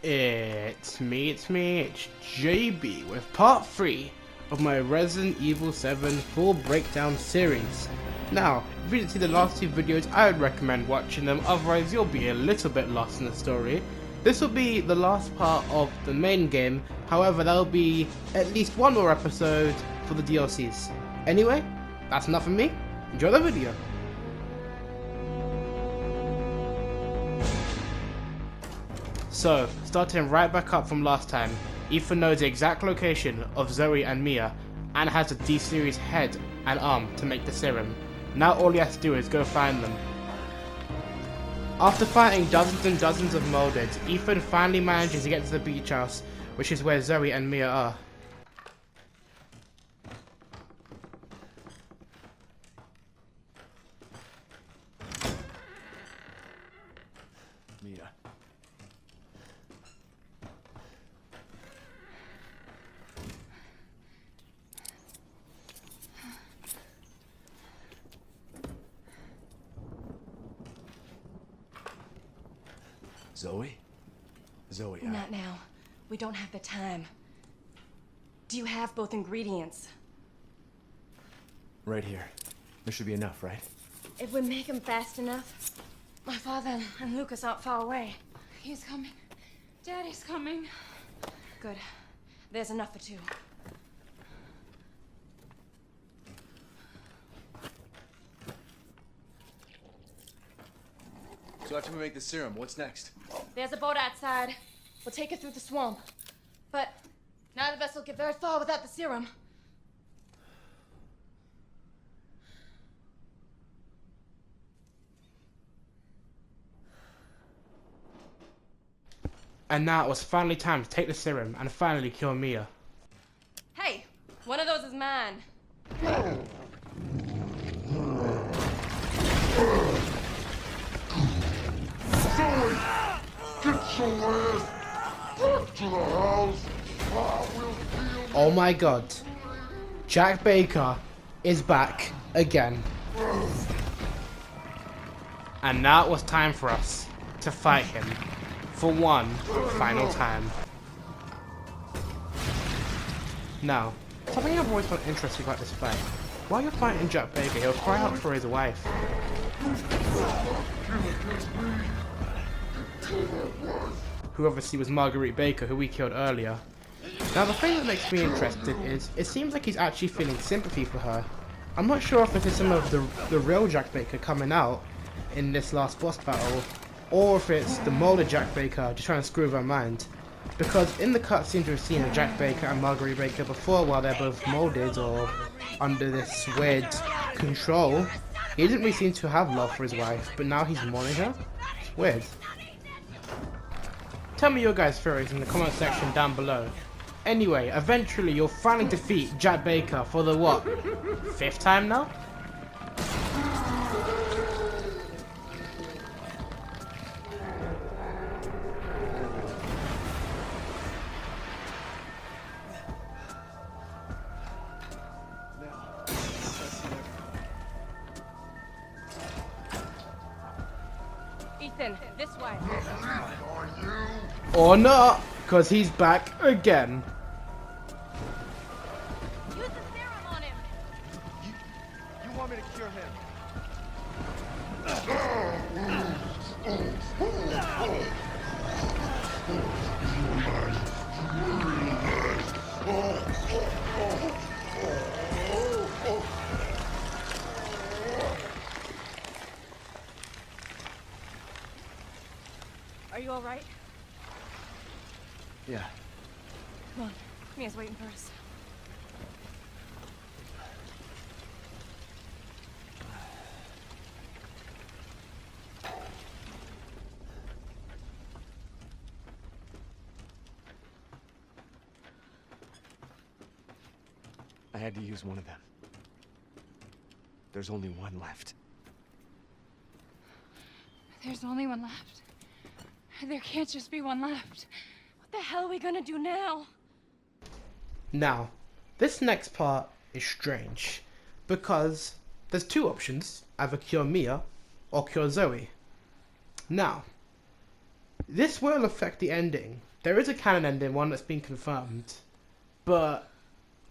It's me, JB with part 3 of my Resident Evil 7 full breakdown series. Now, if you didn't see the last two videos, I would recommend watching them, otherwise you'll be a little bit lost in the story. This will be the last part of the main game, however there will be at least one more episode for the DLCs. Anyway, that's enough from me, enjoy the video. So, starting right back up from last time, Ethan knows the exact location of Zoe and Mia, and has the D-Series head and arm to make the serum. Now all he has to do is go find them. After fighting dozens and dozens of molded, Ethan finally manages to get to the beach house, which is where Zoe and Mia are. Mia. Zoe? Zoe, Not now. We don't have the time. Do you have both ingredients? right here. There should be enough, right? If we make them fast enough, my father and Lucas aren't far away. He's coming. Daddy's coming. Good. There's enough for two. So after we make the serum, what's next? There's a boat outside. We'll take it through the swamp. But neither of us will get very far without the serum. And now it was finally time to take the serum and finally kill Mia. Hey, one of those is mine. Zoe, get your ass back to the house. I will deal. Oh my god. Jack Baker is back again. And now it was time for us to fight him for one final time. Now, something I've always found interesting about this fight. While you're fighting Jack Baker, he'll cry out for his wife. Who obviously was Marguerite Baker, who we killed earlier. Now the thing that makes me interested is, it seems like he's actually feeling sympathy for her. I'm not sure if this is some of the real Jack Baker coming out in this last boss battle, or if it's the molded Jack Baker just trying to screw with her mind. Because in the cutscenes we've seen of Jack Baker and Marguerite Baker before, while they're both molded or under this weird control, he didn't really seem to have love for his wife, but now he's mourning her? It's weird. Tell me your guys' theories in the comment section down below. Anyway, eventually you'll finally defeat Jack Baker for the what? 5th time now? Ethan, this way. Or not, because he's back again. Use the serum on him. You want me to cure him? Are you all right? Yeah. Come on. Mia's waiting for us. I had to use one of them. There's only one left. There's only one left. There can't just be one left. What the hell are we gonna do now? Now, this next part is strange, because there's two options, either cure Mia or cure Zoe. Now, this will affect the ending, there is a canon ending, one that's been confirmed, but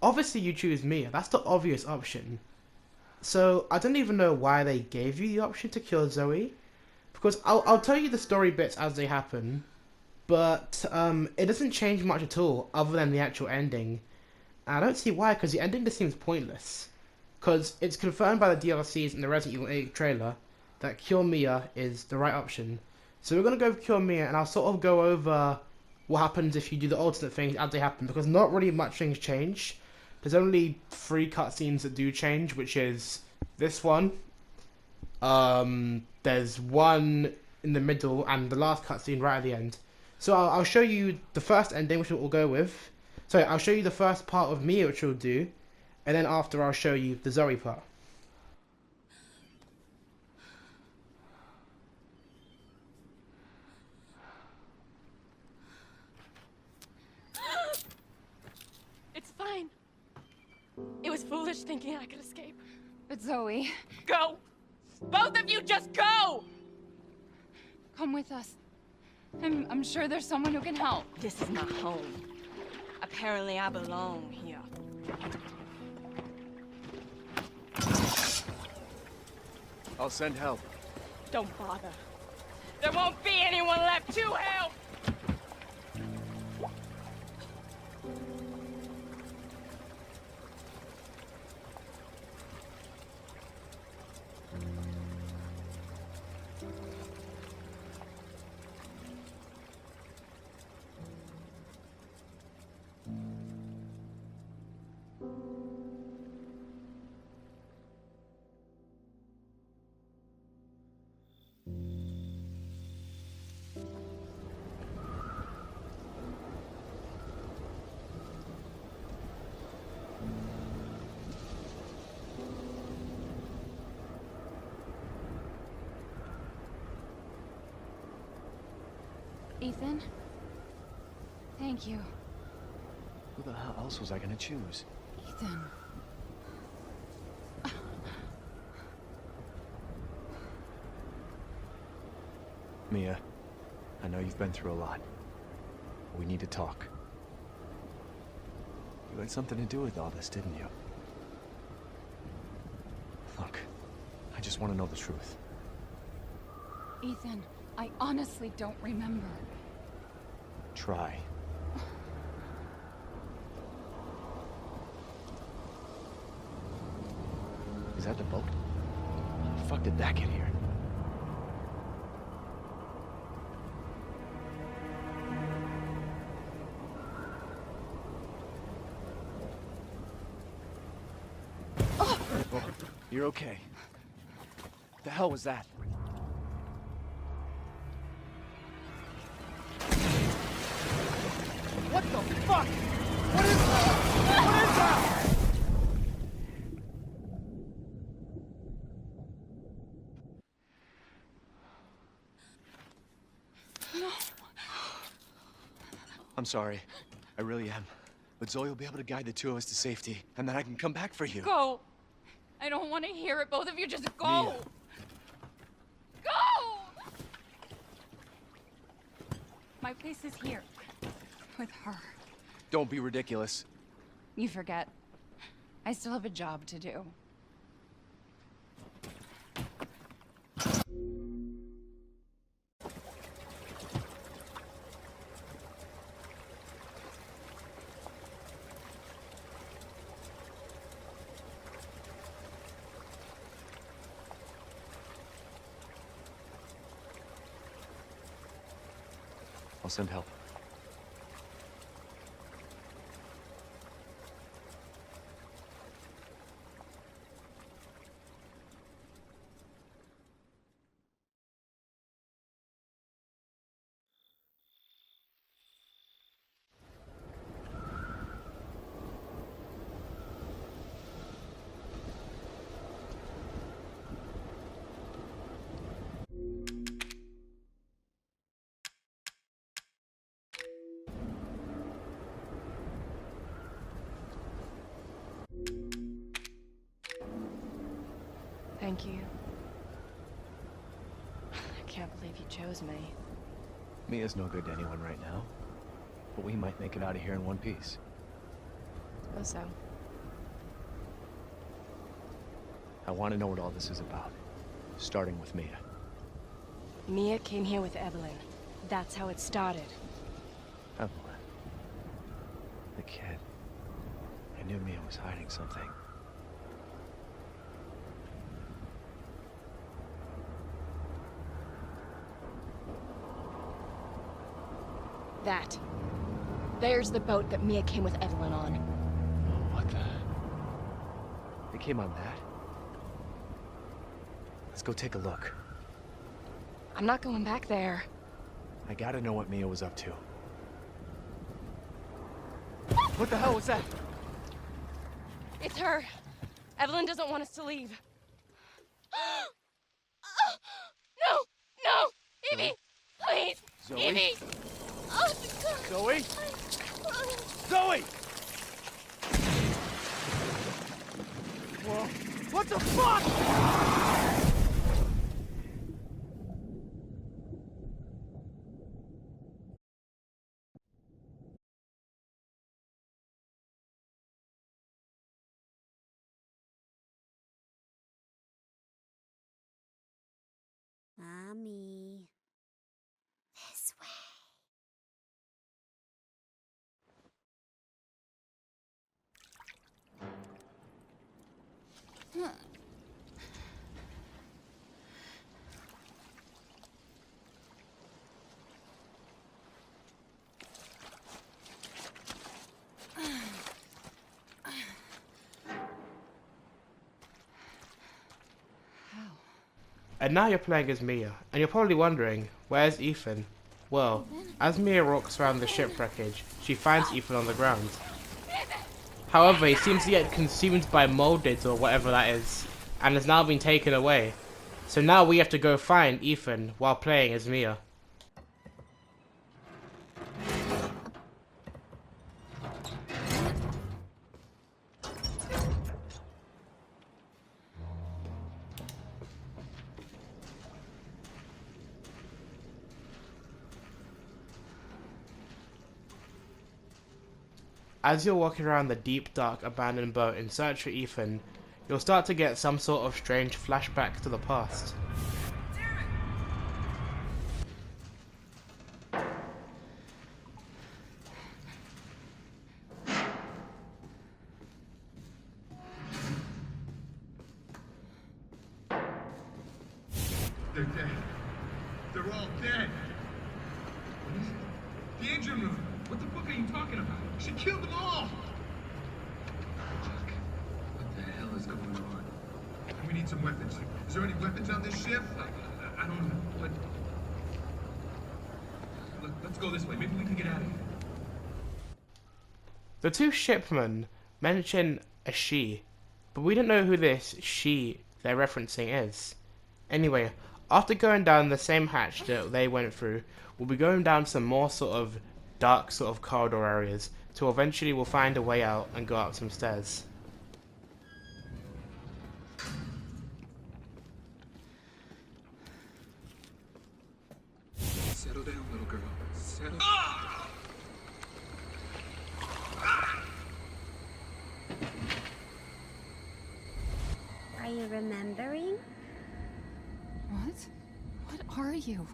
obviously you choose Mia. That's the obvious option. So I don't even know why they gave you the option to kill Zoe, because I'll tell you the story bits as they happen, but it doesn't change much at all other than the actual ending. And I don't see why, because the ending just seems pointless. Because it's confirmed by the DLCs in the Resident Evil 8 trailer that Kill Mia is the right option. So we're going to go with Kill Mia, and I'll sort of go over what happens if you do the alternate things as they happen, because not really much things change. There's only 3 cutscenes that do change, which is this one. There's one in the middle, and the last cutscene right at the end. So I'll show you the first ending, which we'll go with. Sorry, I'll show you the first part of Mia, which we'll do. And then after, I'll show you the Zoe part. It's fine. It was foolish thinking I could escape. But Zoe, Go! Both of you just go! come with us. I'm sure there's someone who can help. This is my home. Apparently I belong here. I'll send help. Don't bother. There won't be anyone left to help! Ethan? Thank you. Who the hell else was I gonna choose? Ethan. Mia, I know you've been through a lot. We need to talk. You had something to do with all this, didn't you? Look, I just want to know the truth. Ethan, I honestly don't remember. Try. Is that the boat? How the fuck did that get here? Oh, you're okay. What the hell was that? What the fuck? What is that? What is that? No. I'm sorry. I really am. But Zoe will be able to guide the two of us to safety, and then I can come back for you. Go. I don't want to hear it. Both of you just go. Mia. Go! My place is here. With her. Don't be ridiculous. You forget. I still have a job to do. I'll send help. Thank you. I can't believe you chose me. Mia's no good to anyone right now. but we might make it out of here in one piece. Suppose so. I want to know what all this is about, starting with Mia. Mia came here with Eveline. That's how it started. Eveline. The kid. I knew Mia was hiding something. That. There's the boat that Mia came with Eveline on. Oh, what the? They came on that? Let's go take a look. I'm not going back there. I gotta know what Mia was up to. What the hell was that? It's her. Eveline doesn't want us to leave. No! No! Evie! Please! Zoe? Evie! Oh, Zoe? Zoe! Whoa. What the fuck? Mommy. This way. And now you're playing as Mia, and you're probably wondering, where's Ethan? Well, as Mia walks around the ship wreckage, she finds Ethan on the ground. However, he seems to get consumed by molded or whatever that is, and has now been taken away. So now we have to go find Ethan while playing as Mia. As you're walking around the deep, dark, abandoned boat in search for Ethan, you'll start to get some sort of strange flashback to the past. They're dead. They're all dead. What is it? The engine room. What the fuck are you talking about? She killed them all! Fuck. What the hell is going on? We need some weapons. Is there any weapons on this ship? I don't know. What? Look, let's go this way. Maybe we can get out of here. The two shipmen mention a she, but we don't know who this she they're referencing is. Anyway, after going down the same hatch that they went through, we'll be going down some more sort of dark sort of corridor areas, till eventually we'll find a way out and go up some stairs. Settle down, little girl. Settle. Are you remembering? What? What are you?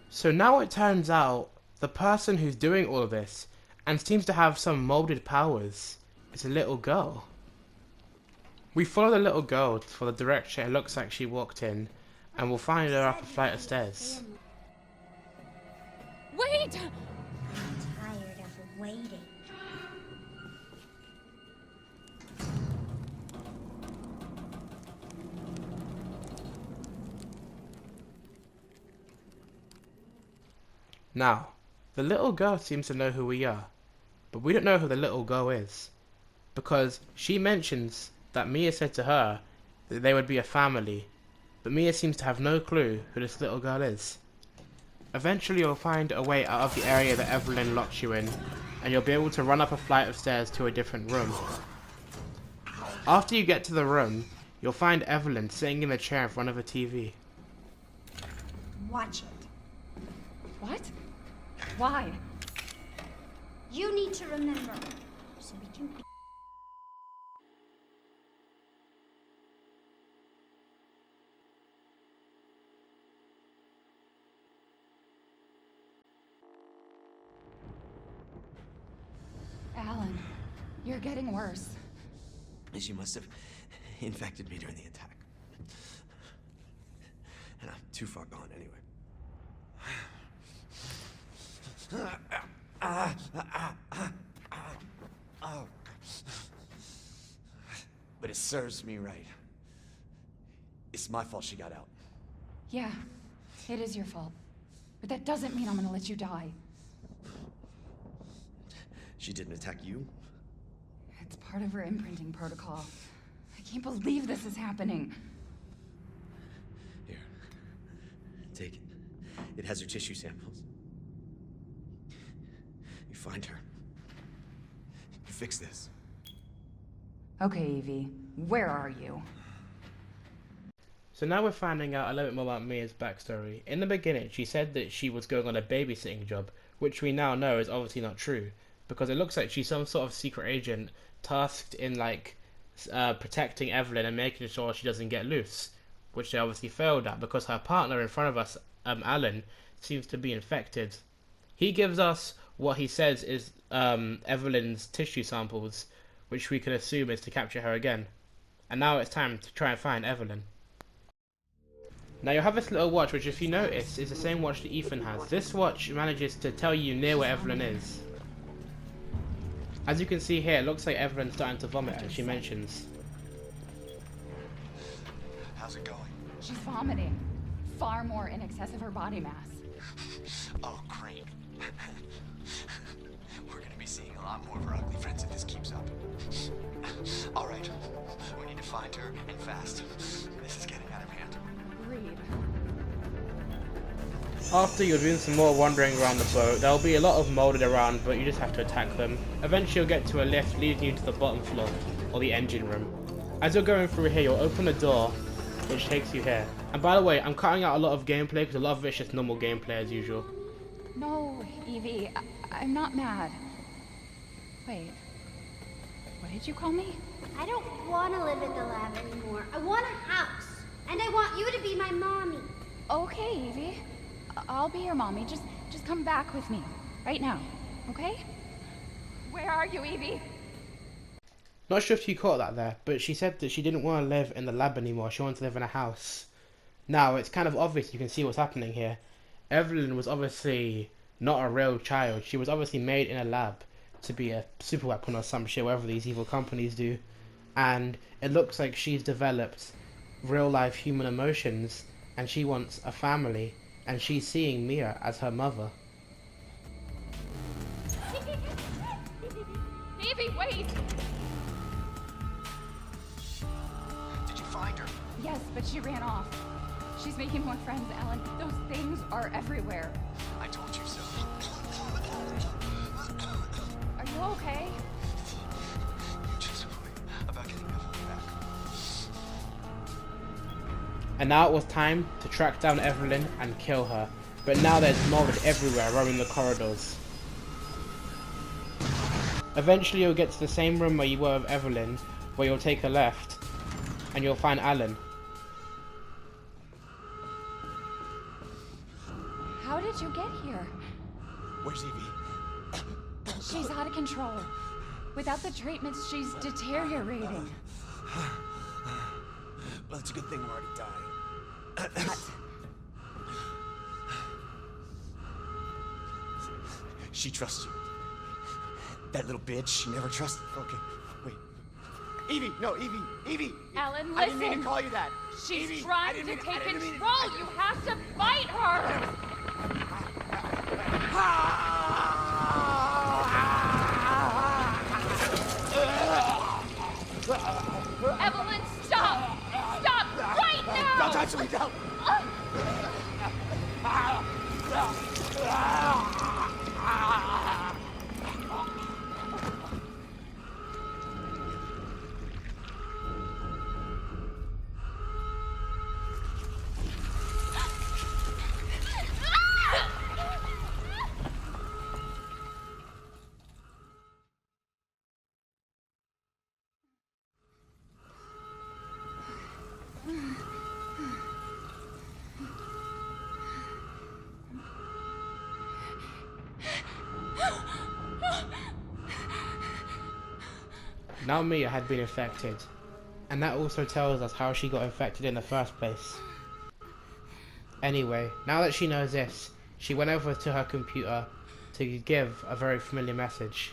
So now it turns out the person who's doing all of this and seems to have some molded powers is a little girl. We follow the little girl for the direction it looks like she walked in, and we'll find her up a flight of stairs. Wait! I'm tired of waiting. Now, the little girl seems to know who we are, but we don't know who the little girl is, because she mentions that Mia said to her that they would be a family, but Mia seems to have no clue who this little girl is. Eventually you'll find a way out of the area that Eveline locked you in, and you'll be able to run up a flight of stairs to a different room. After you get to the room, you'll find Eveline sitting in a chair in front of a TV. Watch it. What? Why? You need to remember, so we can be. Alan, you're getting worse. She must have infected me during the attack. And I'm too far gone anyway. But it serves me right. It's my fault she got out. Yeah, it is your fault. But that doesn't mean I'm gonna let you die. She didn't attack you? It's part of her imprinting protocol. I can't believe this is happening. Here. Take it. It has her tissue samples. You find her. You fix this. Okay, Evie, where are you? So now we're finding out a little bit more about Mia's backstory. In the beginning, she said that she was going on a babysitting job, which we now know is obviously not true, because it looks like she's some sort of secret agent tasked in protecting Eveline and making sure she doesn't get loose, which they obviously failed at because her partner in front of us, Alan, seems to be infected. He gives us what he says is Eveline's tissue samples, which we can assume is to capture her again. And now it's time to try and find Eveline. Now you'll have this little watch, which if you notice is the same watch that Ethan has. This watch manages to tell you near where Eveline is. As you can see here, it looks like Eveline's starting to vomit, and she mentions. How's it going? She's vomiting. Far more in excess of her body mass. Oh, great. We're gonna be seeing a lot more of her ugly friends if this keeps up. All right, we need to find her, and fast. This is getting out of hand. Agreed. After you're doing some more wandering around the boat, there'll be a lot of molded around, but you just have to attack them. Eventually you'll get to a lift leading you to the bottom floor, or the engine room. As you're going through here, you'll open a door, which takes you here. And by the way, I'm cutting out a lot of gameplay, because a lot of it's just normal gameplay as usual. No, Evie, I'm not mad. Wait, what did you call me? I don't want to live at the lab anymore. I want a house. And I want you to be my mommy. Okay, Evie. I'll be your mommy. Just come back with me. Right now. Okay? Where are you, Evie? Not sure if you caught that there, but she said that she didn't want to live in the lab anymore. She wanted to live in a house. Now, it's kind of obvious. You can see what's happening here. Eveline was obviously not a real child. She was obviously made in a lab to be a super weapon or some shit, whatever these evil companies do. And it looks like she's developed real life human emotions, and she wants a family, and she's seeing Mia as her mother. Evie, wait! Did you find her? Yes, but she ran off. She's making more friends, Alan. Those things are everywhere. I told you so. Are you okay? Just worry about getting Eveline back. And now it was time to track down Eveline and kill her. But now there's mold everywhere roaming the corridors. Eventually you'll get to the same room where you were with Eveline, where you'll take a left, and you'll find Alan. How did you get here? Where's Evie? She's out of control. Without the treatments, she's deteriorating. Well, it's a good thing we're already dying. What? She trusts you. That little bitch, she never trusted. Okay, wait. Evie, no, Evie. Alan, I didn't mean listen. to call you that. She's Evie, I trying didn't to mean- take I didn't mean- control. You have to fight her. Eveline, stop! Stop right now! Don't touch me, don't! Now Mia had been infected, and that also tells us how she got infected in the first place. Anyway, now that she knows this, she went over to her computer to give a very familiar message.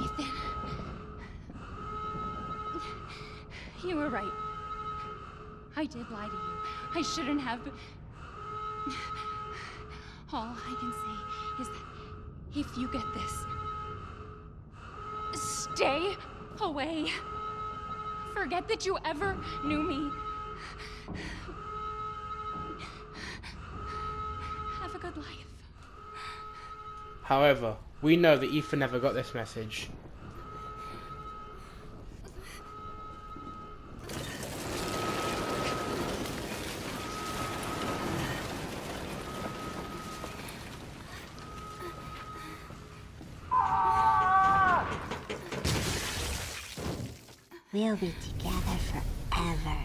Ethan. You were right. I did lie to you. I shouldn't have. All I can say is that if you get this, stay away. Forget that you ever knew me. Have a good life. However, we know that Ethan never got this message. We'll be together forever.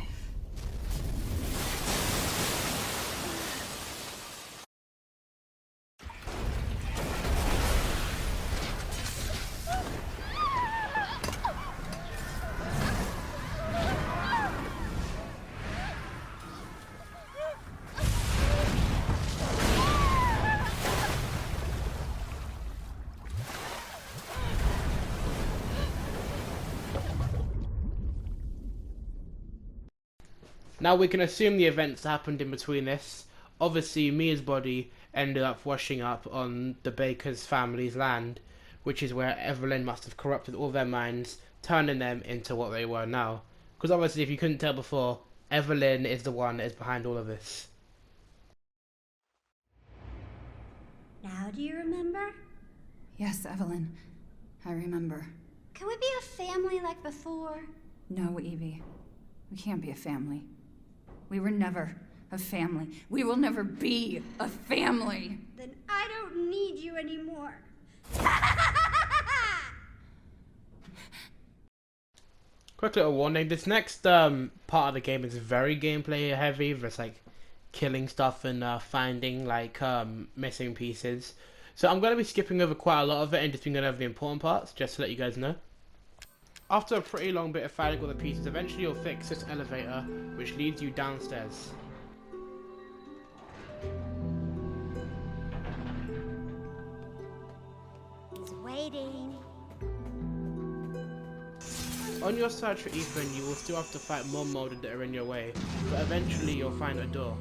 Now we can assume the events that happened in between this. Obviously, Mia's body ended up washing up on the Baker's family's land, which is where Eveline must have corrupted all their minds, turning them into what they were now. Because obviously, if you couldn't tell before, Eveline is the one that is behind all of this. Now do you remember? Yes, Eveline. I remember. Can we be a family like before? No, Evie. We can't be a family. We were never a family. We will never be a family. Then I don't need you anymore. Quick little warning, this next part of the game is very gameplay heavy. There's like killing stuff and finding like missing pieces. So I'm going to be skipping over quite a lot of it and just being going over the important parts, just to let you guys know. After a pretty long bit of fighting with the pieces, eventually you'll fix this elevator, which leads you downstairs. He's waiting. On your search for Ethan, you will still have to fight more molded that are in your way, but eventually you'll find a door.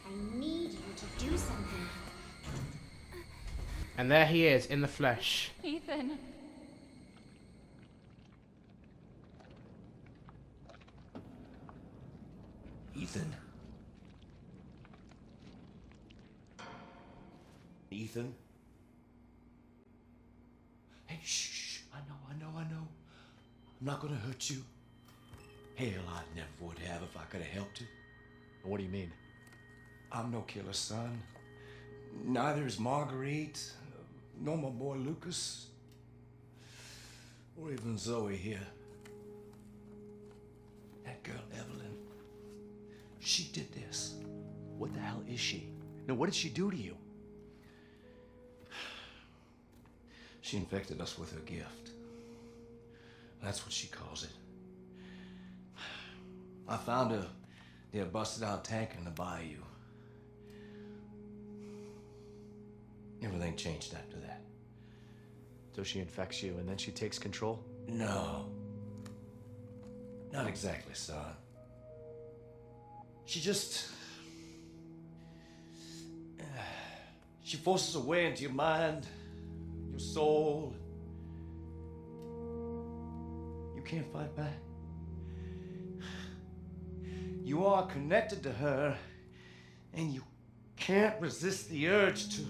I need you to do something. And there he is, in the flesh. Ethan. Ethan? Ethan? Hey, shh, I know. I'm not gonna hurt you. Hell, I never would have if I could have helped you. What do you mean? I'm no killer, son. Neither is Marguerite, nor my boy Lucas, or even Zoe here. That girl, Eveline, she did this. What the hell is she? No, what did she do to you? She infected us with her gift. That's what she calls it. I found her near a busted out tanker in the bayou. Everything changed after that. So she infects you and then she takes control? No. Not exactly, son. She just... she forces her way into your mind, your soul. You can't fight back. You are connected to her, and you can't resist the urge to...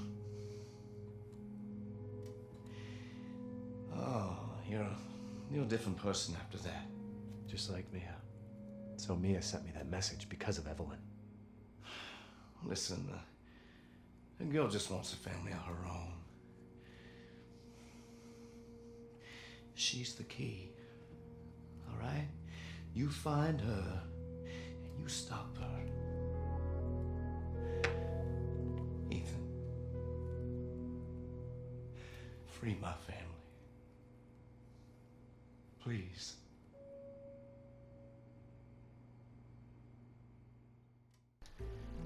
You're a different person after that. Just like Mia. So Mia sent me that message because of Eveline. Listen, the girl just wants a family of her own. She's the key. All right? You find her and you stop her. Ethan, free my family. Please.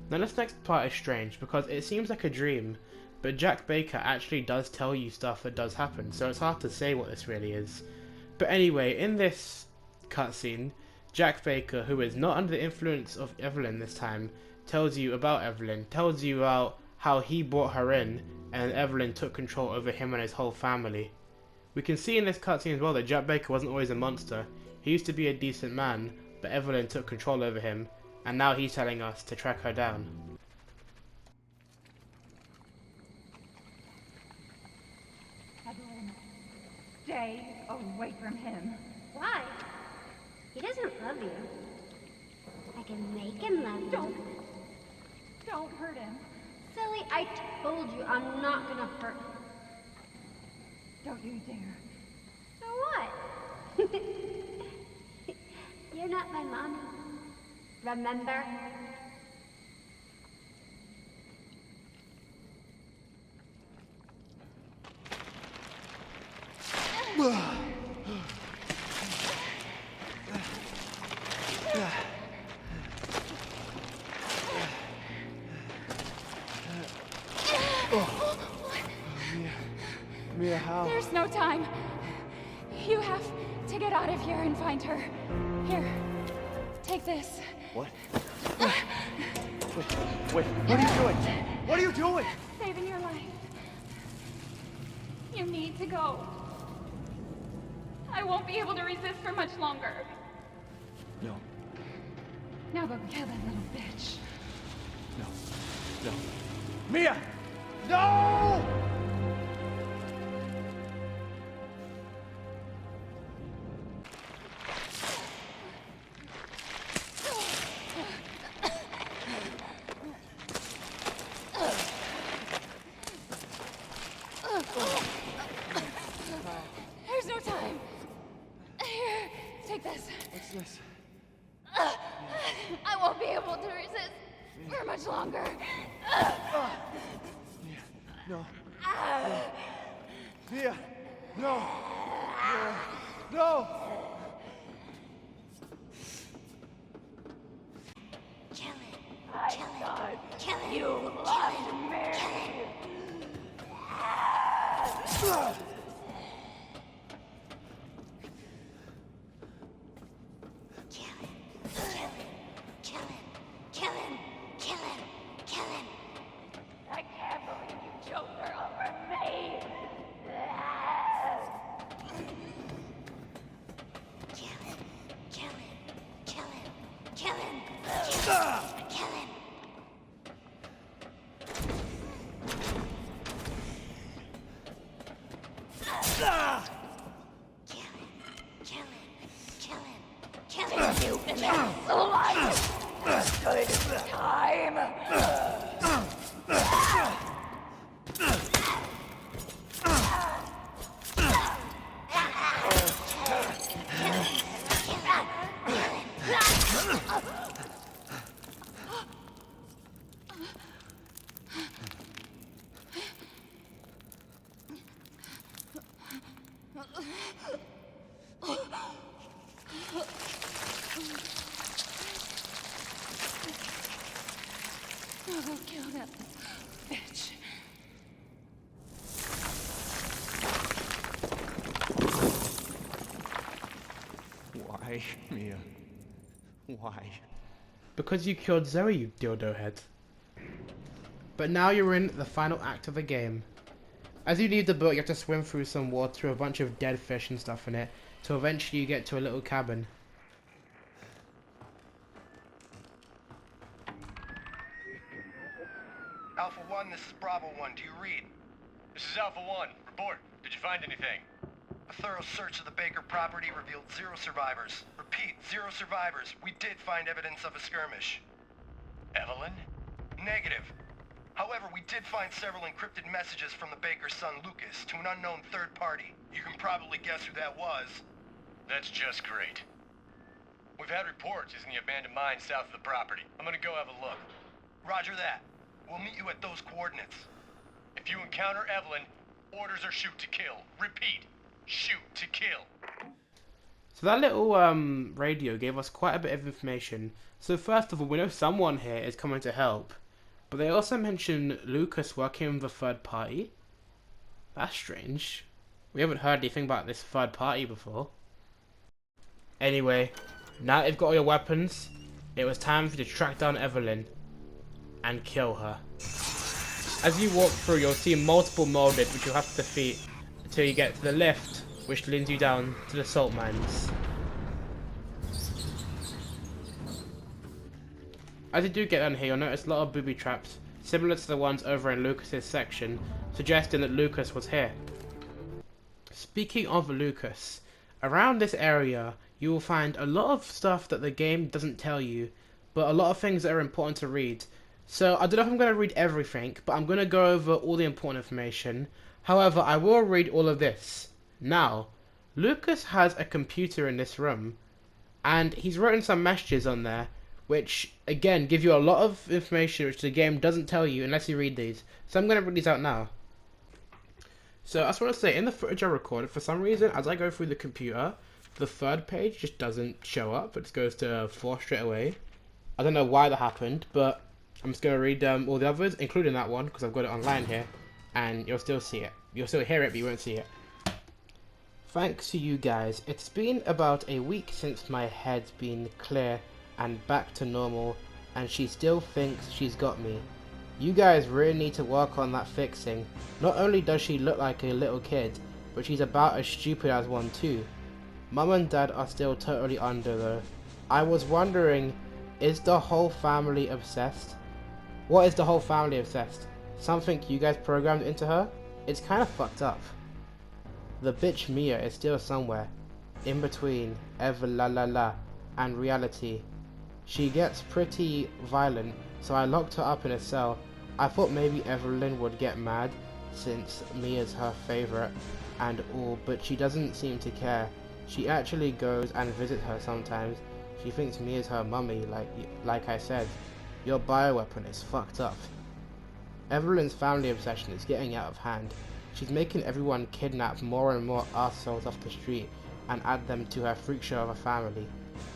Now this next part is strange because it seems like a dream, but Jack Baker actually does tell you stuff that does happen, so it's hard to say what this really is. But anyway, in this cutscene, Jack Baker, who is not under the influence of Eveline this time, tells you about Eveline, tells you about how he brought her in, and Eveline took control over him and his whole family. We can see in this cutscene as well that Jack Baker wasn't always a monster. He used to be a decent man, but Eveline took control over him, and now he's telling us to track her down. Eveline, stay away from him. Why? He doesn't love you. I can make him love you. Don't hurt him. Silly, I told you I'm not gonna hurt him. Don't you dare. So what? You're not my mommy. Remember? Mia, how? There's no time. You have to get out of here and find her. Here, take this. What? Wait, what are you doing? What are you doing? Saving your life. You need to go. I won't be able to resist for much longer. No, Now go kill that little bitch. no. Mia! No! There's no time. Here, take this. What's this? I won't be able to resist for much longer. Mia, no. Mia, no. Mia, no! Kill it. Kill it. Kill it. You lost Mary. Kill him. Kill him. Kill him. Kill him. Kill him. I can't believe you chose her over me. Kill him. Kill him. Kill him. Kill him. Kill him. Kill him. Kill him. You've been there so long. Good time. I'll go kill that bitch. Why, Mia? Why? Because you killed Zoe, you dildo head. But now you're in the final act of the game. As you leave the boat, you have to swim through some water with a bunch of dead fish and stuff in it, till eventually you get to a little cabin. Alpha 1, this is Bravo 1. Do you read? This is Alpha 1. Report. Did you find anything? A A thorough search of the Baker property revealed 0 survivors. Repeat, 0 survivors. We did find evidence of a skirmish. Eveline? Negative. However, we did find several encrypted messages from the Baker's son Lucas to an unknown third party. You can probably guess who that was. That's just great. We've had reports using the abandoned mine south of the property. I'm gonna go have a look. Roger that. We'll meet you at those coordinates. If you encounter Eveline, orders are shoot to kill. Repeat, shoot to kill. So that little radio gave us quite a bit of information. So first of all, we know someone here is coming to help. But they also mention Lucas working with a third party. That's strange. We haven't heard anything about this third party before. Anyway, now that you've got all your weapons, it was time for you to track down Eveline and kill her. As you walk through, you'll see multiple molded which you'll have to defeat until you get to the lift, which leads you down to the salt mines. As you do get down here, you'll notice a lot of booby traps, similar to the ones over in Lucas's section, suggesting that Lucas was here. Speaking of Lucas, around this area you will find a lot of stuff that the game doesn't tell you, but a lot of things that are important to read. So I don't know if I'm going to read everything, but I'm going to go over all the important information. However, I will read all of this. Now, Lucas has a computer in this room, and he's written some messages on there, which, again, give you a lot of information which the game doesn't tell you unless you read these. So I'm going to read these out now. So I just want to say, in the footage I recorded, for some reason, as I go through the computer, the third page just doesn't show up. It just goes to 4 straight away. I don't know why that happened, but I'm just going to read all the others, including that one, because I've got it online here, and you'll still see it. You'll still hear it, but you won't see it. Thanks to you guys, it's been about a week since my head's been clear and back to normal, and she still thinks she's got me. You guys really need to work on that fixing. Not only does she look like a little kid, but she's about as stupid as one too. Mum and Dad are still totally under though. I was wondering, is the whole family obsessed? What is the whole family obsessed? Something you guys programmed into her? It's kind of fucked up. The bitch Mia is still somewhere, in between Eveline and reality. She gets pretty violent, so I locked her up in a cell. I thought maybe Eveline would get mad, since Mia's her favourite and all, but she doesn't seem to care. She actually goes and visits her sometimes. She thinks Mia's her mummy, like I said. Your bioweapon is fucked up. Eveline's family obsession is getting out of hand. She's making everyone kidnap more and more assholes off the street and add them to her freak show of a family.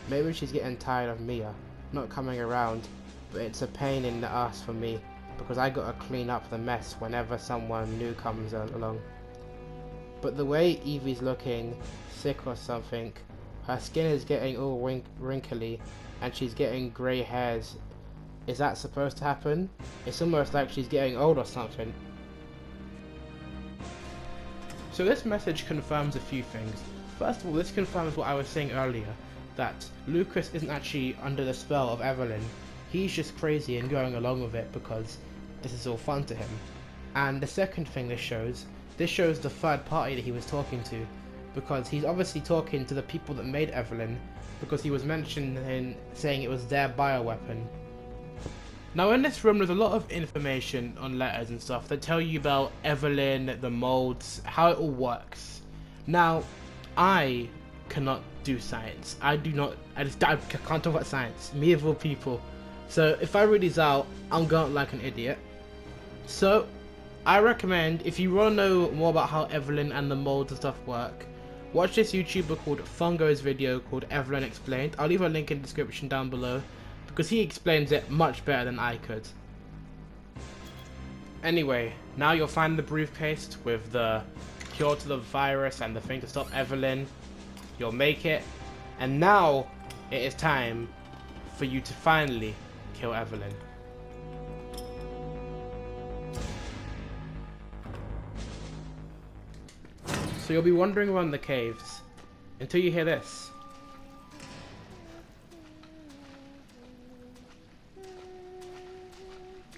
Maybe she's getting tired of Mia not coming around, but it's a pain in the ass for me because I gotta clean up the mess whenever someone new comes along. But the way Evie's looking sick or something, her skin is getting all wrinkly and she's getting grey hairs. Is that supposed to happen? It's almost like she's getting old or something. So this message confirms a few things. First of all, this confirms what I was saying earlier, that Lucas isn't actually under the spell of Eveline. He's just crazy and going along with it because this is all fun to him. And the second thing this shows the third party that he was talking to, because he's obviously talking to the people that made Eveline, because he was mentioning saying it was their bioweapon. Now in this room there's a lot of information on letters and stuff that tell you about Eveline, the molds, how it all works. Now, I cannot do science. I can't talk about science. Me of all people. So if I read these out, I'm going to look like an idiot. So, I recommend, if you want to know more about how Eveline and the molds and stuff work, watch this YouTuber called Fungo's video called Eveline Explained. I'll leave a link in the description down below, because he explains it much better than I could. Anyway, now you'll find the briefcase with the cure to the virus and the thing to stop Eveline. You'll make it, and now it is time for you to finally kill Eveline. So you'll be wandering around the caves until you hear this.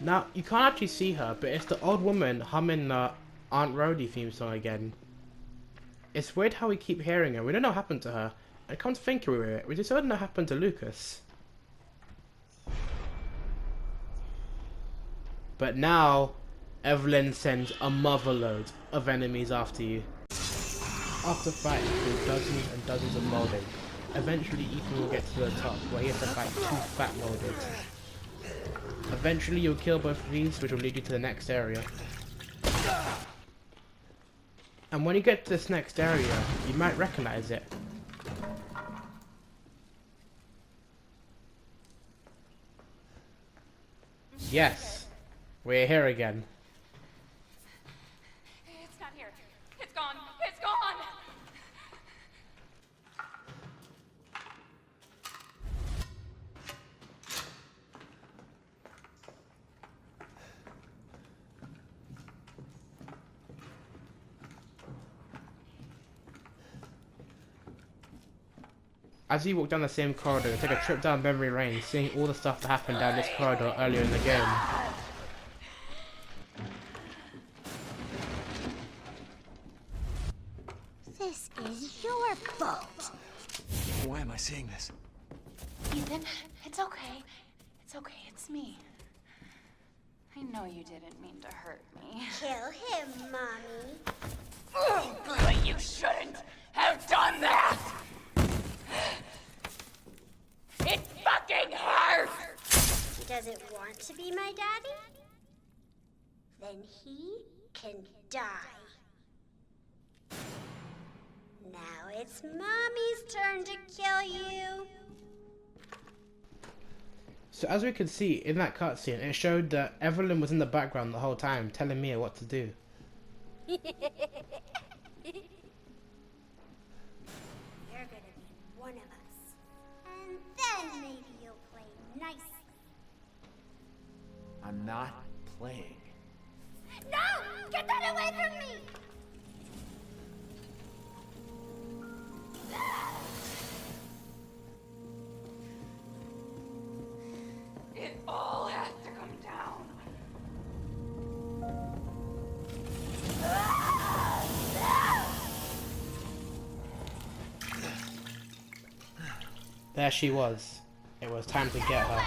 Now, you can't actually see her, but it's the old woman humming the Aunt Rhody theme song again. It's weird how we keep hearing her. We don't know what happened to her. And come to think of it, we just don't know what happened to Lucas. But now, Eveline sends a motherload of enemies after you. After fighting through dozens and dozens of molding, eventually Ethan will get to the top where he has to fight 2 fat molded. Eventually you'll kill both of these, which will lead you to the next area. And when you get to this next area, you might recognize it. Yes, we're here again. It's not here. It's gone. It's gone! As you walk down the same corridor, you take a trip down memory lane, seeing all the stuff that happened down this corridor earlier in the game. This is your fault. Why am I seeing this? Ethan, it's okay. It's okay, it's me. I know you didn't mean to hurt me. Kill him, Mommy. But you shouldn't have done that! It fucking hurts! He doesn't want to be my daddy? Then he can die. Now it's Mommy's turn to kill you. So as we can see in that cutscene, it showed that Eveline was in the background the whole time, telling Mia what to do. You're gonna be one of us. And then maybe you'll play nicely. I'm not playing. No! Get that away from me! It all has to come down. There she was. It was time to get her.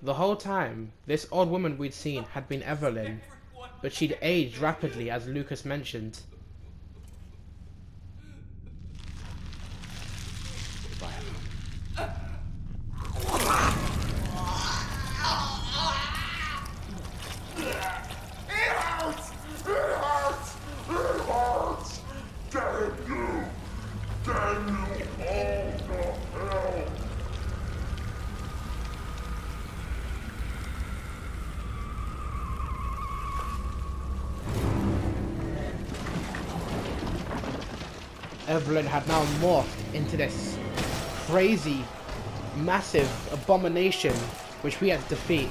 The whole time, this old woman we'd seen had been Eveline, but she'd aged rapidly as Lucas mentioned. Eveline had now morphed into this crazy, massive abomination which we had to defeat.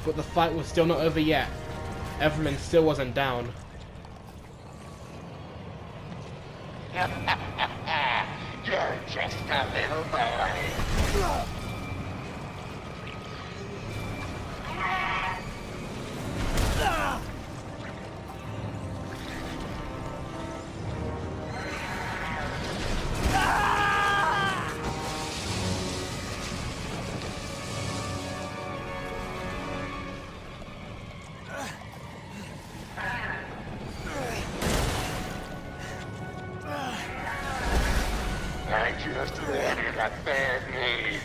But the fight was still not over yet. Eveline still wasn't down. You're just a little boy. I just wanted a family.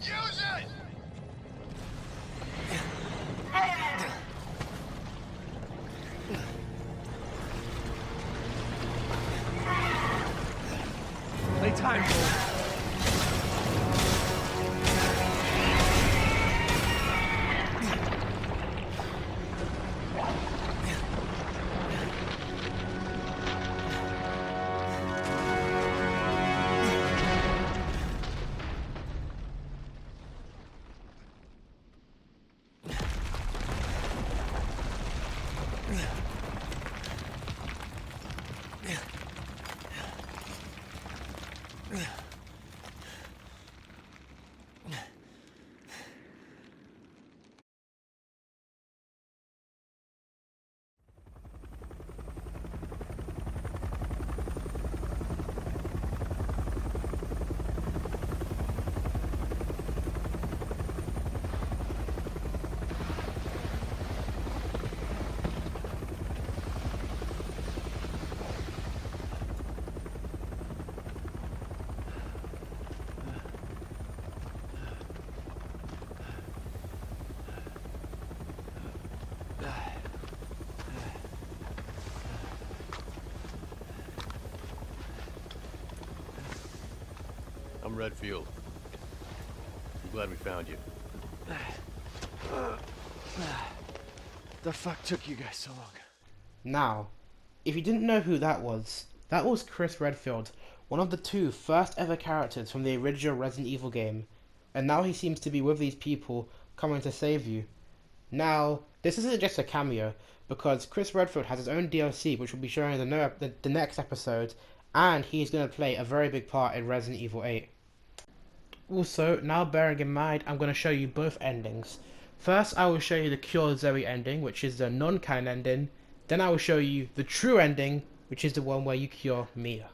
Use it! Playtime. I'm Redfield. I'm glad we found you. The fuck took you guys so long? Now, if you didn't know who that was Chris Redfield, one of the two first ever characters from the original Resident Evil game, and now he seems to be with these people coming to save you. Now, this isn't just a cameo, because Chris Redfield has his own DLC which will be showing in the next episode, and he's going to play a very big part in Resident Evil 8. Also, now bearing in mind, I'm going to show you both endings. First, I will show you the Cure Zoe ending, which is the non-canon ending. Then I will show you the true ending, which is the one where you cure Mia.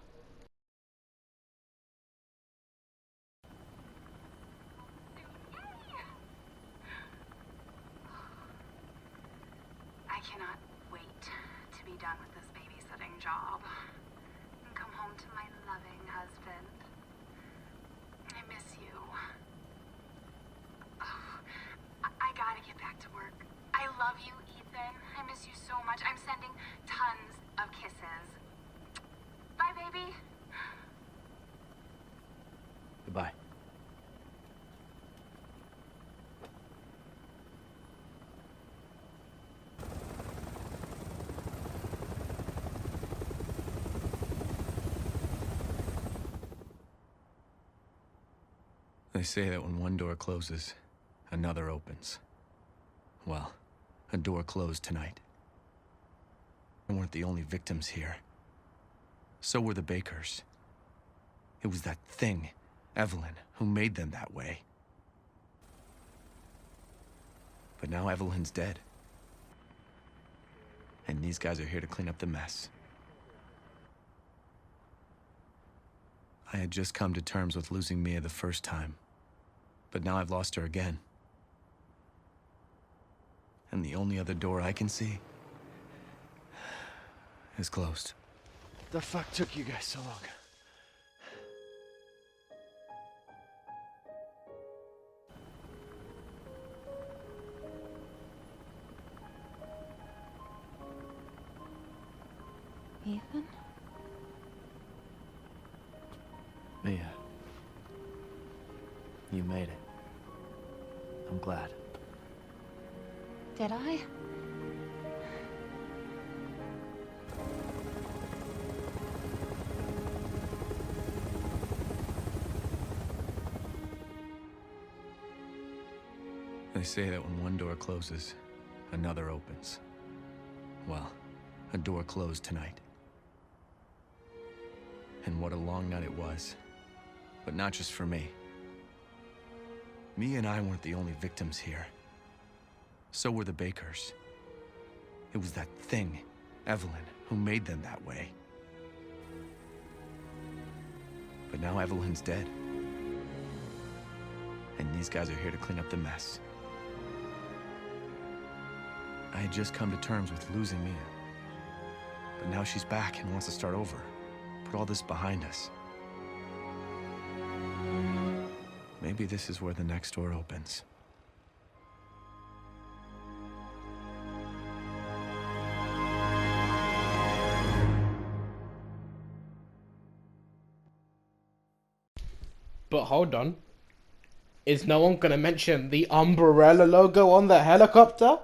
I cannot wait to be done with this babysitting job and come home to my loving husband. I miss you. Oh, I gotta get back to work. I love you, Ethan. I miss you so much. I'm sending tons of kisses. Bye, baby. Goodbye. They say that when one door closes, another opens. Well, a door closed tonight. We weren't the only victims here. So were the Bakers. It was that thing, Eveline, who made them that way. But now Eveline's dead. And these guys are here to clean up the mess. I had just come to terms with losing Mia the first time, but now I've lost her again. And the only other door I can see is closed. The fuck took you guys so long? Ethan? Mia. You made it. I'm glad. Did I? They say that when one door closes, another opens. Well, a door closed tonight. And what a long night it was. But not just for me. Me and I weren't the only victims here. So were the Bakers. It was that thing, Eveline, who made them that way. But now Eveline's dead. And these guys are here to clean up the mess. I had just come to terms with losing Mia. But now she's back and wants to start over. Put all this behind us. Maybe this is where the next door opens. But hold on. Is no one gonna mention the Umbrella logo on the helicopter?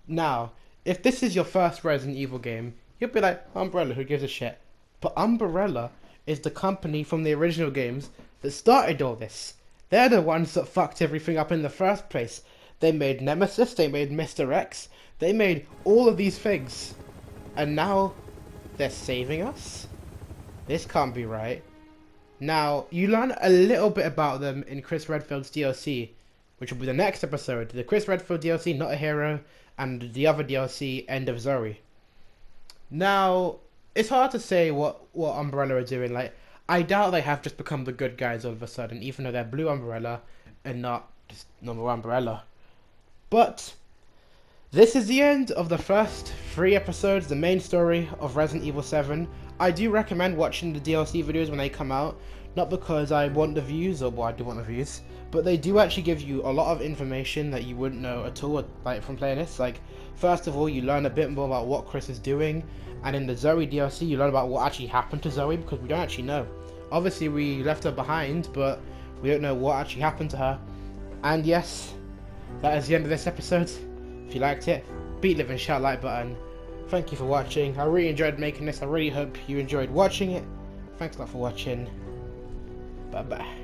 Now, if this is your first Resident Evil game, you'll be like, Umbrella, who gives a shit? But Umbrella is the company from the original games that started all this. They're the ones that fucked everything up in the first place. They made Nemesis, they made Mr. X, they made all of these things. And now, they're saving us? This can't be right. Now, you learn a little bit about them in Chris Redfield's DLC, which will be the next episode. The Chris Redfield DLC, Not a Hero, and the other DLC, End of Zoe. Now, it's hard to say what Umbrella are doing. Like, I doubt they have just become the good guys all of a sudden, even though they're Blue Umbrella and not just normal Umbrella. But this is the end of the first 3 episodes, the main story of Resident Evil 7. I do recommend watching the DLC videos when they come out, not because I want the views, or well, I do want the views, but they do actually give you a lot of information that you wouldn't know at all, like from playing this. Like, first of all, you learn a bit more about what Chris is doing, and in the Zoe DLC, you learn about what actually happened to Zoe, because we don't actually know. Obviously, we left her behind, but we don't know what actually happened to her. And yes, that is the end of this episode. If you liked it, beat, live, and shout like button. Thank you for watching. I really enjoyed making this. I really hope you enjoyed watching it. Thanks a lot for watching. Bye bye.